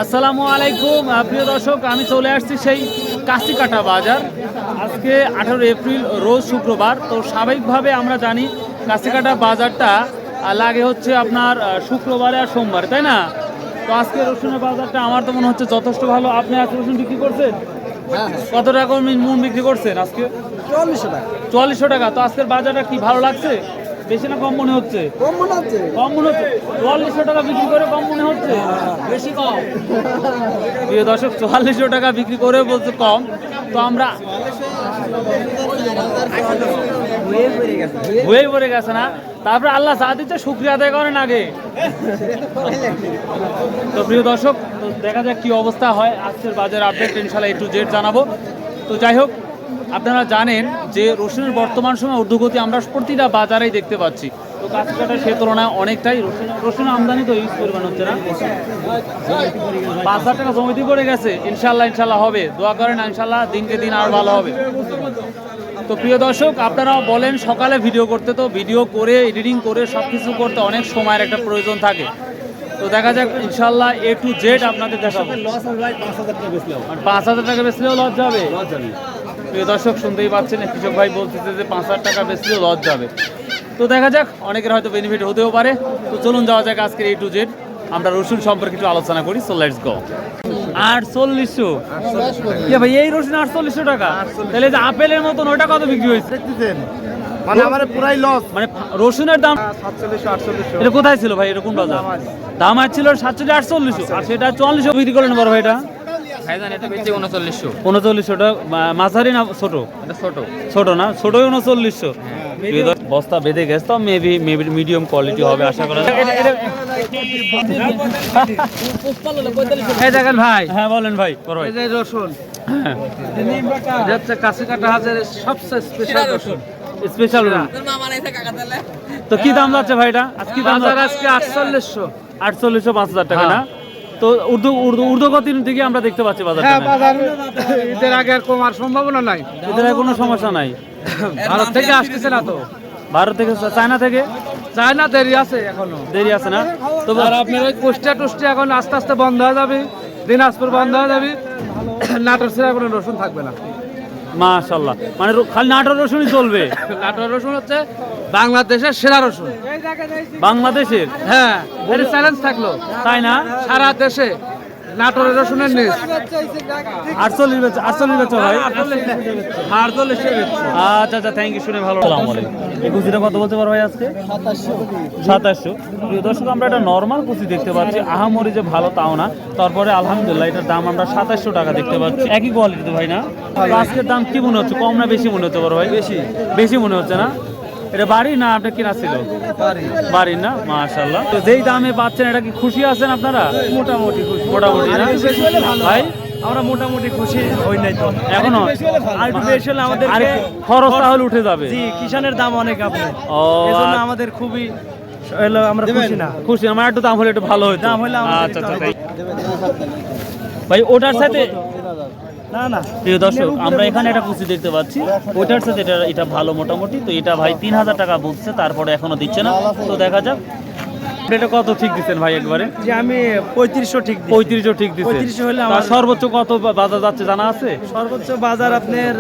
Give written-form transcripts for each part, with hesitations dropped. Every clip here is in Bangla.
আসসালামু আলাইকুম প্রিয় দর্শক, আমি চলে আসছি সেই কাশিকাটা বাজার। আজকে 18 এপ্রিল রোজ শুক্রবার। তো স্বাভাবিকভাবে আমরা জানি কাশিকাটা বাজারটা লাগে হচ্ছে আপনার শুক্রবারে আর সোমবার, তাই না? তো আজকে রসুনের বাজারটা আমার তো মনে হচ্ছে যথেষ্ট ভালো। আপনি আজকে রসুন বিক্রি করছেন কত টাকা মন বিক্রি করছেন আজকে? 4400 টাকা। 4400 টাকা। তো আজকের বাজারটা কি ভালো লাগছে? বেশি না কম মনে হচ্ছে? কম মনে হচ্ছে। কম মনে হচ্ছে। 4400 টাকা বিক্রি করে কম মনে হচ্ছে? বেশি কম। প্রিয় দর্শক, 4400 টাকা বিক্রি করে বলতে কম। তো আমরা হয়ে পড়ে গেছে না, তারপরে আল্লাহ যা দিচ্ছে শুকরিয়া আদায় করেন আগে। তো প্রিয় দর্শক, তো দেখা যাক কি অবস্থা হয়। আজকের বাজার আপডেট ইনশাআল্লাহ A to Z জানাবো। তো যাই হোক, আপনারা জানেন যে রসুনের বর্তমান সময় ঊর্ধ্বগতি আমরা প্রতিটা বাজারেই দেখতে পাচ্ছি। তো কাছকাটা সে তুলনায় অনেকটাই রসুন আমদানি তো ইউজ পরিমাণ হচ্ছে না। 5000 টাকা জমিতে পড়ে গেছে। ইনশাল্লাহ হবে, দোয়া করেন, ইনশাল্লাহ দিনকে দিন আর ভালো হবে। তো প্রিয় দর্শক, আপনারা বলেন সকালে ভিডিও করতে, তো ভিডিও করে এডিটিং করে সব কিছু করতে অনেক সময়ের একটা প্রয়োজন থাকে। তো দেখা যাক ইনশাল্লাহ A to Z আপনাদের দেখাবো। 5000 টাকা বেচলেও লস যাবে। প্রিয় দর্শক, শুনতেই পাচ্ছেন কৃষক ভাই বলতেছে যে 5000 টাকা বেচলেও লস যাবে। তো দেখা যাক, অনেকের হয়তো বেনিফিট হতেও পারে। তো চলুন যাওয়া যাক আজকের A to Z। আমরা রসুন সম্পর্কে একটু আলোচনা করি। So let's go. 4800 ভাই, এই রসুন 4800 টাকা। তাহলে যে আপেলের মতন ওটা কত বিক্রি হয়েছে? মানে আমার পুরাই লস। মানে রসুনের দাম 4700-4800। এটা কোথায় ছিল ভাই? এরকম বাজার দাম ছিল 4700-4800, আর সেটা 4400 বিক্রি করলেন বড় ভাই। এটা ভাইজান এটা বেচে 3900। 3900 টাকা। মাঝারি না ছোট? এটা ছোট। ছোট না, ছোটই 3900। বস্তা বেঁধে গেছে, তো মেবি মিডিয়াম কোয়ালিটি হবে আশা করা যায়। এই দেখেন ভাই, হ্যাঁ বলেন ভাই। বড় ভাই, এই যে রসুন, হ্যাঁ এটা হচ্ছে কাশিকাটা হাজারের সবচেয়ে স্পেশাল রসুন। স্পেশাল। তো কি দাম যাচ্ছে ভাই এটা? আজকে দাম বাজার আজকে 4800। 5000 টাকা না? তো ঊর্ধ্বগতির দিকে আমরা দেখতে পাচ্ছি বাজারটা। হ্যাঁ, বাজার ঈদের আগে আর কমার সম্ভাবনা নাই। এদের আর কোনো সমস্যা নাই। ভারত থেকে আসতেছে না তো। ভারত থেকে, চায়না থেকে চায়না দেরি আছে, এখনো দেরি আছে না? তো আর আপনার ওই কুষ্টিয়া টুষ্টিয়া এখন আস্তে আস্তে বন্ধ হয়ে যাবে, দিনাজপুর বন্ধ হয়ে যাবে, নাটোর ছাড়া কোনো রসুন থাকবে না। মাশাআল্লাহ, মানে খালি নাটোর রসুনই চলবে? নাটোর রসুন হচ্ছে বাংলাদেশের সেরা রসুন। বাংলাদেশের? হ্যাঁ, এর চ্যালেঞ্জ থাকলো, তাই না? সারা দেশে নাটোরের রসুনের নিচ 48 বেচো ভাই। 48 আচ্ছা আচ্ছা, থ্যাংক ইউ, শুনে ভালো। আসসালামু আলাইকুম। এই কুচিটা কত বলতে পারো ভাই আজকে? 2700। প্রিয় দর্শক, আমরা একটা নর্মাল কুচি দেখতে পাচ্ছি, আহামরি যে ভালো তাও না। তারপরে আলহামদুলিল্লাহ এটার দাম আমরা 2700 টাকা দেখতে পাচ্ছি। একই কোয়ালিটি তো ভাই না? তো আজকের দাম কি মনে হচ্ছে, কম না বেশি মনে হচ্ছে বড় ভাই? বেশি মনে হচ্ছে না? এটা বাড়ি না আপনার কিনা ছিল? বাড়ি না? মাশাআল্লাহ। তো যেই দামে পাচ্ছেন, এটা কি খুশি আছেন আপনারা? মোটামুটি খুশি। মোটামুটি না ভাই? আমরা মোটামুটি খুশি হই নাই তো এখনো আর একটু বেশি হলে আমাদের খরচ তাহলে উঠে যাবে। জি, কিষানের দাম অনেক আপনি। ও, এজন্য আমাদের খুবই হলো, আমরা খুশি না। খুশি। আমার একটু দাম হলে একটু ভালো হতো। দাম হলে আমাদের আচ্ছা একটু আচ্ছা অনেক ভাই, ওটার সাথে না না। প্রিয় দর্শক, আমরা এখানে একটা কুচি দেখতে পাচ্ছি, ওটার সাথে এটা ভালো মোটামুটি। তো এটা ভাই 3000 টাকা বলছে, তারপরে এখনো দিচ্ছে না। তো দেখা যাক এটা কত ঠিক দিচ্ছেন ভাই একবারে? যে আমি 3500 ঠিক দিই। 3500 ঠিক দিচ্ছে। 3500 হলে তার আমার সর্বোচ্চ কত বাজার যাচ্ছে জানা আছে? সর্বোচ্চ বাজার আপনার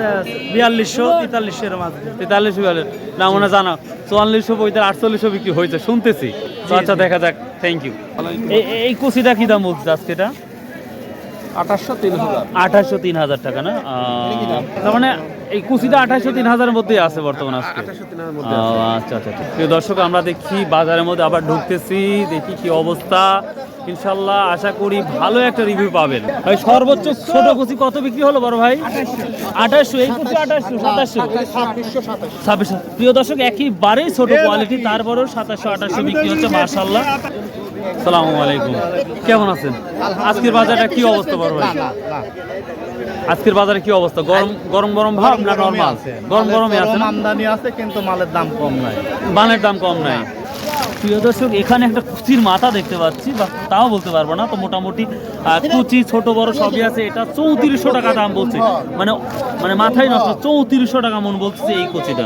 4200-4300 এর মাঝে। 43 না মনে জানা 4400 4800 বিক্রি হয়েছে শুনতেছি। তো আচ্ছা, দেখা যাক, থ্যাংক ইউ। এই কুচিটা কি দাম বলছে আজকে? এটা 2800-3000 টাকা না? তার মানে এই কুচিটা 2800-3000 মধ্যেই আছে বর্তমানে আজকে। আচ্ছা আচ্ছা। প্রিয় দর্শক, আমরা দেখি বাজারের মধ্যে আবার ঢুকতেছি, দেখি কি অবস্থা। ইনশাল্লাহ আশা করি ভালো একটা রিভিউ পাবেন। ভাই, সর্বোচ্চ ছোট কুচি কত বিক্রি হলো বড় ভাই? 2800। এই কুচি 2800, 2700। প্রিয় দর্শক, একেবারেই ছোট কোয়ালিটি, তারপরেও 2700-2800 বিক্রি হচ্ছে। মাশাআল্লাহ। আসসালামু আলাইকুম, কেমন আছেন? আজকের বাজারটা কি অবস্থা বড় ভাই? আজকের বাজারে কি অবস্থা? গরম ভাব না নরমাল? গরমই আছে। আমদানি আছে কিন্তু মালের দাম কম নাই। মালের দাম কম নাই। প্রিয় দর্শক এখানে একটা কুচির মাথা দেখতে পাচ্ছি, বা তাও বলতে পারবো না, তো মোটামুটি কুচি ছোট বড় সবই আছে। এটা 3400 টাকা দাম বলছে, মানে মানে মাথায় নষ্ট, 3400 টাকা মন বলছে এই কুচিটা।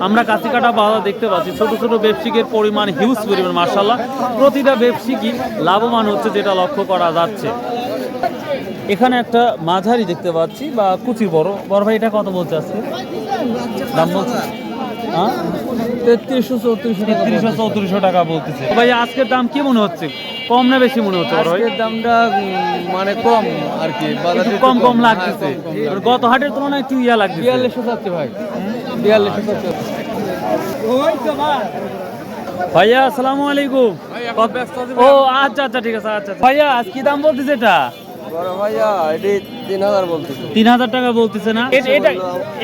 আমরা কাঁচিকাটা বাজার দেখতে পাচ্ছি, ছোট ছোট ব্যবসায়িকের পরিমাণ হিউজ পরিমাণ, মাশাআল্লাহ প্রতিটা ব্যবসায়িকই লাভবান হচ্ছে যেটা লক্ষ্য করা যাচ্ছে। এখানে একটা মাঝারি দেখতে পাচ্ছি বা কুচি বড় বড় ভাই, এটা কত বলছে আজকে দাম বলছে? হ্যাঁ 3300-3400 টাকা বলতেছে। ভাই আজকের দাম কি মনে হচ্ছে, কম না বেশি মনে হচ্ছে বড় ভাই? দামটা মানে কম আর কি, একটু কম কম লাগতেছে, গত হাটের তুলনায় একটু ইয়া লাগছে। 4200 যাচ্ছে ভাই, 4200 যাচ্ছে। ভাইয়া আসসালামু আলাইকুম। ও আচ্ছা আচ্ছা ঠিক আছে, আচ্ছা ভাইয়া আজ কি দাম বলতেছে এটা? বড় ভাইয়া এটি 3000 বলতেছে। 3000 টাকা বলতেছে না? এটা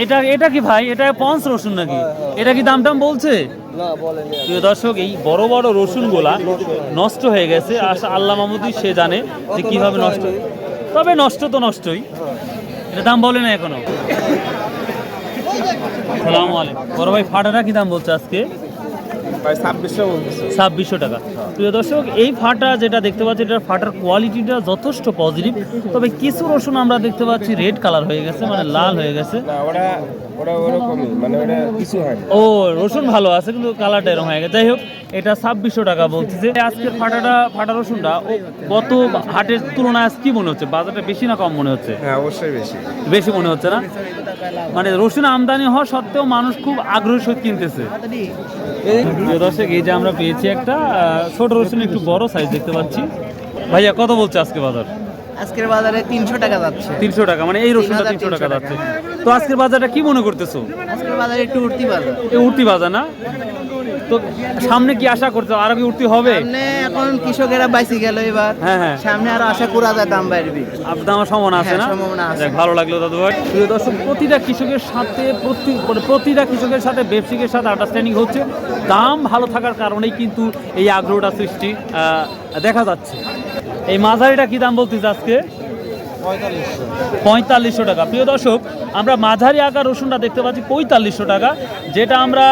এটা এটা কি ভাই, এটা পঞ্চ রসুন নাকি? এটা কি দাম টাম বলছে? না বলেনি। প্রিয় দর্শক এই বড় বড় রসুনগুলা নষ্ট হয়ে গেছে, আল্লাহ মাহমুদই সে জানে যে কিভাবে নষ্ট, তবে নষ্ট তো নষ্টই, এটা দাম বলে না এখনো। আসসালামু আলাইকুম। বড় ভাই ফাটাটা কি দাম বলছে আজকে? 2600 টাকা। প্রিয় দর্শক এই ফাটা যেটা দেখতে পাচ্ছি, এটার ফাটার কোয়ালিটিটা যথেষ্ট পজিটিভ, তবে কিছু রসুন আমরা দেখতে পাচ্ছি রেড কালার হয়ে গেছে, মানে লাল হয়ে গেছে। ও রসুন ভালো আছে কিন্তু কালারটা এরকম হয়ে গেছে। যাই হোক এটা 2600 টাকা বলতেছে। আজকের ফাটা রসুনটা গত হাটের তুলনায় আজ কি মনে হচ্ছে, বাজারটা বেশি না কম মনে হচ্ছে? হ্যাঁ অবশ্যই বেশি বেশি মনে হচ্ছে না? মানে রসুন আমদানি হওয়া সত্ত্বেও মানুষ খুব আগ্রহের সহিত কিনতেছে। প্রিয় দর্শক এই যে আমরা পেয়েছি একটা ছোট রসুন, একটু বড় সাইজ দেখতে পাচ্ছি। ভাইয়া কত বলছে আজকে বাজার? আজকের বাজারে 300 টাকা যাচ্ছে। 300 টাকা, মানে এই রসুনটা 300 টাকা যাচ্ছে। তো আজকের বাজারটা কি মনে করতেছো? আজকের বাজারে একটু উঠতি বাজার। এই উঠতি বাজার না? তো সামনে কি আশা করছো, আরো কি উঠতি হবে? সামনে এখন কৃষকেরা বাইসি গেল এবার, হ্যাঁ হ্যাঁ, সামনে আরো আশা করা যায় দাম বাড়বে। আপনার সম্ভাবনা আছে না? হ্যাঁ, সম্ভাবনা আছে। যাক, ভালো লাগলো দাদু ভাই। প্রিয় দর্শক প্রতিটা কৃষকের সাথে প্রতিটা কৃষকের সাথে ব্যবসায়িকের সাথে আন্ডারস্ট্যান্ডিং হচ্ছে, দাম ভালো থাকার কারণেই কিন্তু এই আগ্রহটা সৃষ্টি দেখা যাচ্ছে। এই মাঝারিটা কি দাম বলতেছে আজকে? 4500 টাকা। প্রিয় দর্শক আমরা মাঝারি আকার রসুনটা দেখতে পাচ্ছি 4500 টাকা, যেটা আমরা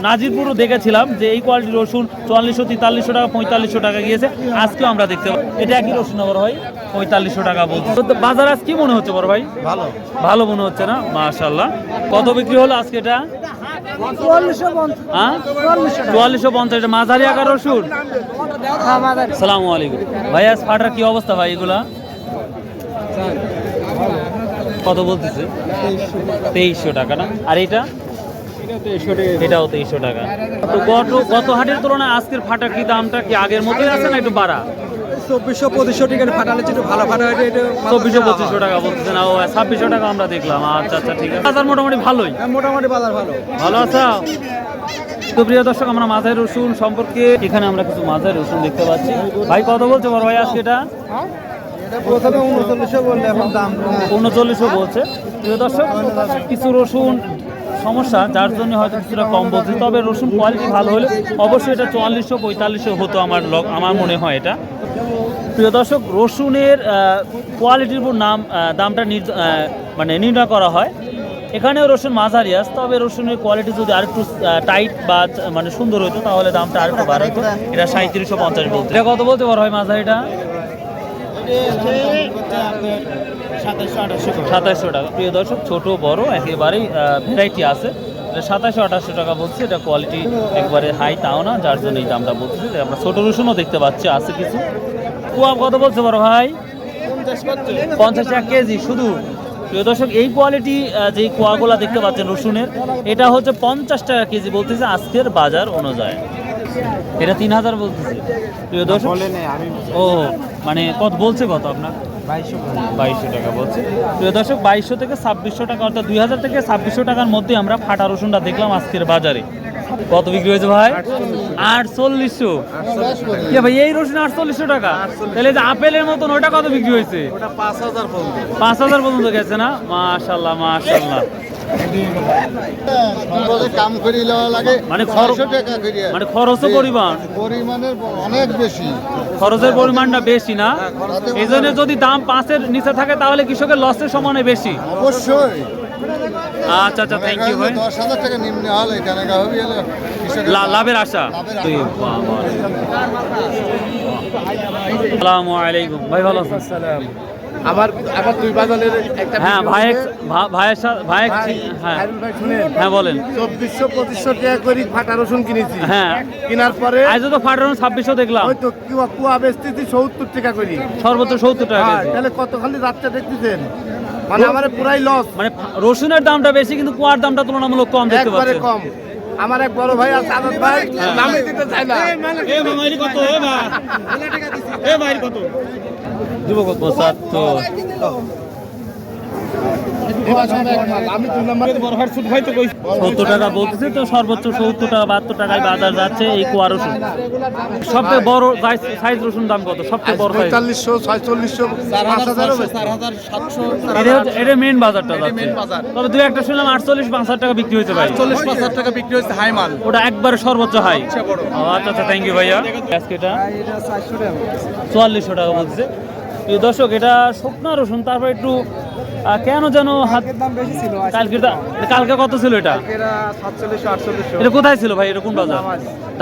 নাজিরপুরও দেখেছিলাম যে এই কোয়ালিটির রসুন 4400-4300 টাকা, 4500 টাকা গিয়েছে। আজকেও আমরা দেখতে পাই এটা একই রসুন বড় ভাই, 4500 টাকা বলছে। তো বাজার আজ কি মনে হচ্ছে বড় ভাই? ভালো ভালো মনে হচ্ছে না? মাশাআল্লাহ। কত বিক্রি হলো আজকে এটা? 4450। এটা মাঝারি আকার রসুন। আসসালামু আলাইকুম ভাই, আজ ফাটার কি অবস্থা ভাই? এগুলা কত বলতেছে? 2300 টাকা না? আর এটা? এটাও 2300 টাকা। তো গত হাটের তুলনায় আজকের ফাটার কি দামটা কি আগের মতোই আছে না একটু বাড়া? 2400-2500 টাকা ফাটালে একটু ভালো ফাটা হয়, এটা 2400-2500 টাকা বলতেছে না? ও 2600 টাকা আমরা দেখলাম। আচ্ছা আচ্ছা ঠিক আছে, বাজার মোটামুটি ভালোই। মোটামুটি বাজার ভালো। ভালো আছো? তো প্রিয় দর্শক আমরা মাঝারি রসুন সম্পর্কে, এখানে আমরা কিছু মাঝারি রসুন দেখতে পাচ্ছি। ভাই কত বলছে বড় ভাই আজকে এটা? প্রথমে 3900 বললে এখন দাম 3900 বলছে। প্রিয় দর্শক কিছু রসুন সমস্যা, যার জন্য হয়তো কিছুটা কম বলছে, তবে রসুন কোয়ালিটি ভালো হলে অবশ্যই এটা 4400-4500 হতো আমার মনে হয় এটা। প্রিয় দর্শক রসুনের কোয়ালিটির উপর দামটা মানে নির্ণয় করা হয়। এখানেও রসুন মাঝারি আছে, তবে রসুনের কোয়ালিটি যদি আরেকটু টাইট বা মানে সুন্দর হতো তাহলে দামটা আরেকটু বাড়াতো। এটা 3750 বলতে। এটা কত বলতে পারো হয় মাঝারিটা? 2700 টাকা। প্রিয় দর্শক ছোট বড় একেবারেই ভ্যারাইটি আছে। 2700-2800 টাকা বলছে। এটা কোয়ালিটি একবারে হাই তাও না, যার জন্য এই দামটা বলছে। আমরা ছোট রসুনও দেখতে পাচ্ছি আছে কিছু। কুয়া কত বলছে বড় ভাই? 50 টাকা কেজি শুধু। প্রিয় দর্শক এই কোয়ালিটি যে কুয়াগুলা দেখতে পাচ্ছেন রসুনের, এটা হচ্ছে 50 টাকা কেজি বলতেছে আজকের বাজার অনুযায়ী। এটা 3000 বলতেছে। প্রিয় দর্শক ও মানে কত বলছে, কত আপনার? 2200 টাকা বলছে। প্রিয় দর্শক 2200 থেকে 2600 টাকা, অর্থাৎ 2000 থেকে 2600 টাকার মধ্যে আমরা ফাটা রসুনটা দেখলাম আজকের বাজারে। কত বিক্রি হয়েছে ভাই? 4800। ভাই এই রসুন 4800 টাকা? তাহলে যে আপেলের মতন ওটা কত বিক্রি হয়েছে? 5000 পর্যন্ত গেছে না? মাশাআল্লাহ মাশাআল্লাহ। কাম করি লাগে মানে 600 টাকা করে, মানে খরচও পরিমাণের অনেক বেশি, খরচের পরিমাণটা বেশি না? এই জন্য যদি দাম 5-এর নিচে থাকে তাহলে কৃষকের লসের সমানে বেশি। অবশ্যই। আচ্ছা আচ্ছা, থ্যাংক ইউ ভাই। 10,000 টাকা নিম্ন হলে এখানে হবে হলে কৃষকের লাভের আশা। তুই আসসালামু আলাইকুম ভাই, ভালো আছেন? আমার দুই বাজারের একটা হ্যাঁ ভাইয়ের সাথে হ্যাঁ হ্যাঁ বলেন। 2400-2500 টাকা করে ফাটা রসুন কিনেছি। হ্যাঁ, কেনার পরে আজ তো ফাটানো 2600 দেখলাম, ওই তো কুয়া বেচতেছি 70 টাকা করে। সর্বোচ্চ 70 টাকা কেজি। তাহলে কত খালি রাতটা দেখতেছেন, মানে আমার পুরাই লস। মানে রসুনের দামটা বেশি কিন্তু কুয়ার দামটা তুলনামূলক কম দেখতে একবারে পাচ্ছি। কম। আমার এক বড় ভাই আছে আদত ভাই, নামে দিতে চাই না। দিব কত? 75। আমি 2 নম্বর 70 টাকা বলতেছে তো, সর্বোচ্চ 70 টাকা 72 টাকায় বাজার যাচ্ছে এই কুয়া রসুন। সবথেকে বড় সাইজ রসুন দাম কত? সবথেকে বড় সাইজ 4500, 4600, 5000 এটা মেইন বাজারটা যাচ্ছে। তবে দুই একটা শুনলাম 48-50 টাকা বিক্রি হয়েছে ভাই। 40-50 টাকা বিক্রি হচ্ছে হাই মাল। ওটা একবারে সর্বোচ্চ হাই। আচ্ছা আচ্ছা, থ্যাংক ইউ ভাইয়া। আজকে এটা 4400 টাকা বলছে। প্রিয় দর্শক, এটা শুকনা রসুন, তারপর একটু কেন যেন কালকে কত ছিল এটা? এটা কোথায় ছিল ভাই? এটা কোন বাজার?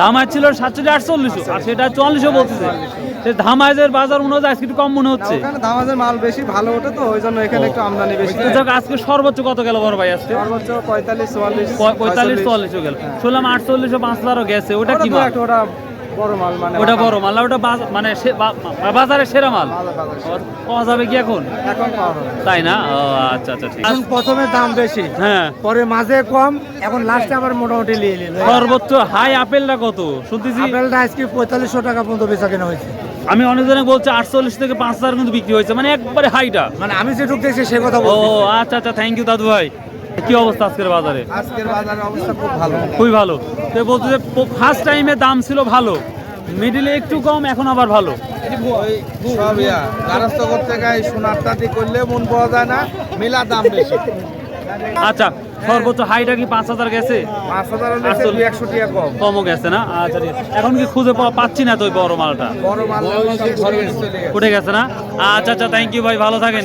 ধামাইজ ছিল 47-48, আর সেটা 4400 বলতেছে। ধামাইজের বাজার মনে হচ্ছে আজকে একটু কম মনে হচ্ছে। ধামাজের মাল বেশি ভালো ওঠে তো, ওই জন্য এখানে একটু আমদানি বেশি। তো যাক, আজকে সর্বোচ্চ কত গেল বড় ভাই? আজকে সর্বোচ্চ 45-44, 45-44 গেল। শুনলাম 4800-5000 গেছে। ওটা কি মাল? ওটা বড় মাল, মানে ওটা বড় মাল, ওটা মানে বাজারের সেরা মাল পাওয়া যাবে কি এখন? এখন পাওয়া যাবে। তাই না? ও আচ্ছা আচ্ছা, ঠিক আছে। প্রথমে দাম বেশি, হ্যাঁ, পরে মাঝে কম, এখন লাস্টে আবার মোটামুটি নিয়ে নিল। সর্বোচ্চ হাই আপেলটা কত শুনতেছি? আপেলটা আজকে 4500 টাকা পর্যন্ত বেচা কেনা হয়েছে। আমি অনেকজনে বলছে 48 থেকে 5000 কিন্তু বিক্রি হয়েছে, মানে একবারে হাইটা। মানে আমি যেটুক দেখছি সে কথা ও বলছি। আচ্ছা আচ্ছা, থ্যাংক ইউ দাদু ভাই। কি অবস্থা আজকের বাজারে? আজকের বাজারের অবস্থা খুব ভালো। খুবই ভালো। তো বলতে যে ফার্স্ট টাইমে দাম ছিল ভালো, মিডিলে একটু কম, এখন আবার ভালো। সব গারস্থ করতে গায়ে সোনার টাটি করলে মন পাওয়া যায় না, মেলা দাম বেশি। আচ্ছা, সর্বোচ্চ হাইটা কি 5000 গেছে? 5000 হলে 48 100 টাকা কম। কমও গেছে না? আচ্ছা ঠিক আছে। এখন কি খুঁজে পাচ্ছি না তো ওই বড় মালটা, বড় মাল সব ঘরে চলে গেছে। উঠে গেছে না? আচ্ছা আচ্ছা, থ্যাংক ইউ ভাই, ভালো থাকেন।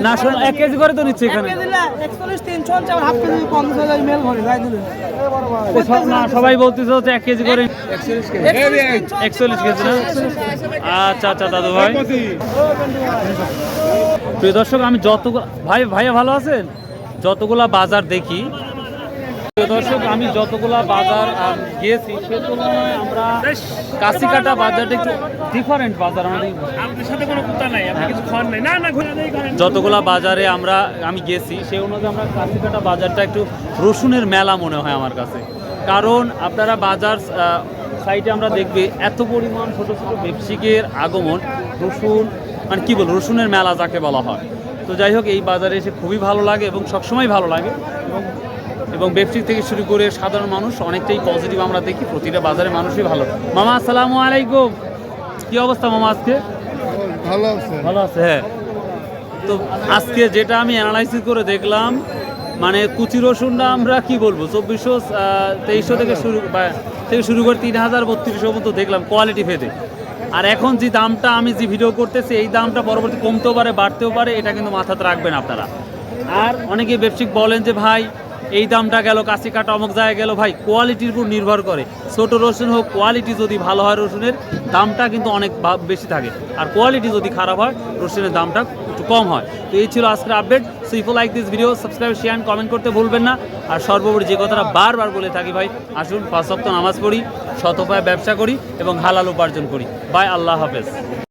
না শোন, 1 কেজি করে তো নিচ্ছে এখানে। না, সবাই বলতেছে হচ্ছে 1 কেজি করে 41 কেজি না? আচ্ছা আচ্ছা দাদু ভাই। প্রিয় দর্শক, আমি ভাইয়া ভালো আছেন? যতগুলা বাজার দেখি, প্রিয় দর্শক, আমি যতগুলা বাজার গিয়েছি সে তুলনায় আমরা কাশিকাটা বাজারটা একটু ডিফারেন্ট বাজার। যতগুলা বাজারে আমি গেছি সেই অনুযায়ী আমরা কাশিকাটা বাজারটা একটু রসুনের মেলা মনে হয় আমার কাছে। কারণ আপনারা বাজার সাইডে আমরা দেখবে এত পরিমাণ ছোট ছোট ব্যবসায়িকের আগমন, রসুন মানে কি বলবো, রসুনের মেলা যাকে বলা হয়। তো যাই হোক, এই বাজারে এসে খুবই ভালো লাগে এবং সবসময় ভালো লাগে। এবং ব্যবসায়িক থেকে শুরু করে সাধারণ মানুষ অনেকটাই পজিটিভ আমরা দেখি, প্রতিটা বাজারে মানুষই ভালো। মামা আসসালামু আলাইকুম, কি অবস্থা মামা আজকে? ভালো আছে। ভালো আছে, হ্যাঁ। তো আজকে যেটা আমি অ্যানালাইসিস করে দেখলাম, মানে কুচি রসুনটা আমরা কি বলবো 2400-2300 থেকে শুরু করে 3000-3200 পর্যন্ত দেখলাম কোয়ালিটি ভেদে। আর এখন যে দামটা আমি যে ভিডিও করতেছি, এই দামটা পরবর্তী কমতেও পারে বাড়তেও পারে, এটা কিন্তু মাথাতে রাখবেন আপনারা। আর অনেকে ব্যবসায়িক বলেন যে ভাই এই দামটা গেল, কাশি কাটা অমুক জায়গায় গেল। ভাই কোয়ালিটির উপর নির্ভর করে, ছোট রসুন হোক, কোয়ালিটি যদি ভালো হয় রসুনের দামটা কিন্তু অনেক বেশি থাকে, আর কোয়ালিটি যদি খারাপ হয় রসুনের দামটা একটু কম হয়। তো এই ছিল আজকের update. So if you like this video, subscribe, share, comment করতে ভুলবেন না। আর সর্বোপরি যে কথাটা বারবার বলে থাকি ভাই, আসুন 5 ওয়াক্ত নামাজ পড়ি, শত উপায়ে ব্যবসা করি এবং হালাল উপার্জন করি। বাই, আল্লাহ হাফেজ।